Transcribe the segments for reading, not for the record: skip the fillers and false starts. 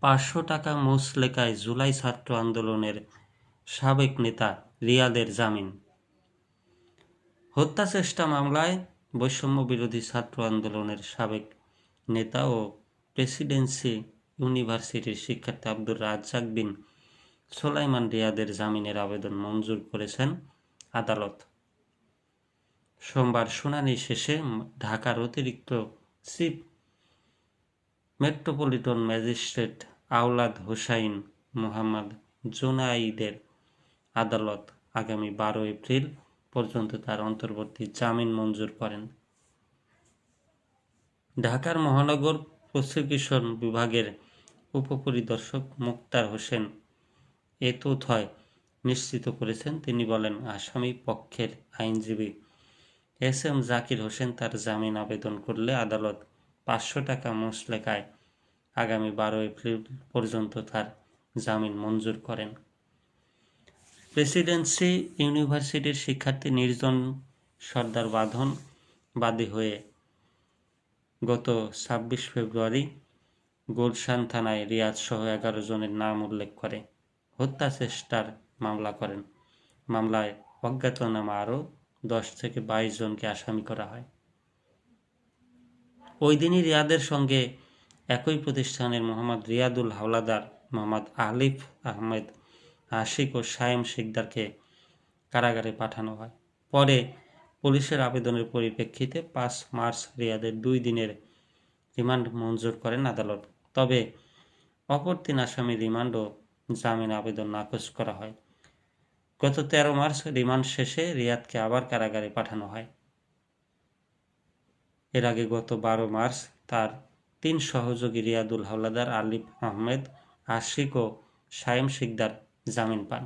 500 টাকা মুচলেকায় জুলাই ছাত্র আন্দোলনের সাবেক নেতা রিয়াদের জামিন। হত্যাচেষ্টা মামলায় বৈষম্য বিরোধী ছাত্র আন্দোলনের সাবেক নেতা ও প্রেসিডেন্সি ইউনিভার্সিটির শিক্ষার্থী আব্দুর রাজ্জাক বিন সোলাইমান রিয়াদের জামিনের আবেদন মঞ্জুর করেছেন আদালত। সোমবার শুনানি শেষে ঢাকার অতিরিক্ত চিফ মেট্রোপলিটন ম্যাজিস্ট্রেট আওলাদ হোসাইন মোহাম্মদ জুনাইদের আদালত আগামী 12 এপ্রিল পর্যন্ত তার অন্তর্বর্তী জামিন মঞ্জুর করেন। ঢাকার মহানগর প্রসিকিউশন বিভাগের উপপরিদর্শক মুক্তার হোসেন এ তথ্য নিশ্চিত করেছেন। তিনি বলেন, আসামি পক্ষের আইনজীবী এস এম জাকির হোসেন তার জামিন আবেদন করলে আদালত 500 টাকা মুচলেকায় আগামী 12 এপ্রিল পর্যন্ত তার জামিন মঞ্জুর করেন। প্রেসিডেন্সি ইউনিভার্সিটির শিক্ষার্থী নির্জন সর্দার বাদী হয়ে গত 26 ফেব্রুয়ারি গুলশান থানায় রিয়াদ সহ 11 জনের নাম উল্লেখ করে হত্যা চেষ্টার মামলা করেন। মামলায় অজ্ঞাতনামা আরও 10 থেকে 22 জনকে আসামি করা হয়। ওই দিনই রিয়াদের সঙ্গে একই প্রতিষ্ঠানের মোহাম্মদ রিয়াদুল হাওলাদার, মোহাম্মদ আলিফ আহমেদ আশিক ও সায়েম শিকদারকে কারাগারে পাঠানো হয়। পরে পুলিশের আবেদনের পরিপ্রেক্ষিতে 5 মার্চ রিয়াদের 2 দিনের রিমান্ড মঞ্জুর করেন আদালত। তবে অপর 3 আসামির রিমান্ড ও জামিন আবেদন নাকচ করা হয়। গত 13 মার্চ রিমান্ড শেষে রিয়াদকে আবার কারাগারে পাঠানো হয়। এর আগে গত 12 মার্চ তার 3 সহযোগী রিয়াদুল হাওলাদার, আলিফ আহমেদ আশিক ও সায়েম শিকদার জামিন পান।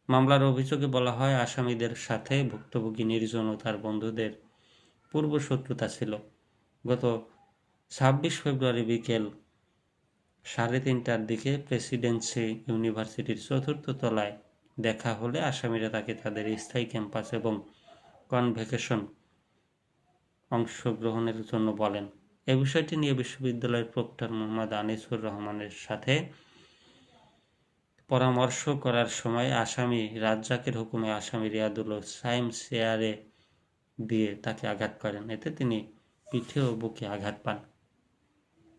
মামলার অভিযোগে বলা হয়, আসামিদের সাথে ভুক্তভোগী নির্জন ও তার বন্ধুদের পূর্ব শত্রুতা ছিল। গত 26 ফেব্রুয়ারি বিকেল 3:30টার দিকে প্রেসিডেন্সি ইউনিভার্সিটির 4র্থ তলায় দেখা হলে আসামিরা তাকে তাদের স্থায়ী ক্যাম্পাস এবং কনভোকেশন অংশগ্রহণের জন্য বলেন। এ বিষয়টি নিয়ে বিশ্ববিদ্যালয়ের প্রক্টর মোহাম্মদ আনিসুর রহমানের সাথে পরামর্শ করার সময় আসামি রাজ্জাকের হুকুমে আসামি রিয়াদুল ও সায়েম চেয়ারে দিয়ে তাকে আঘাত করেন। এতে তিনি পিঠে ও বুকে আঘাত পান।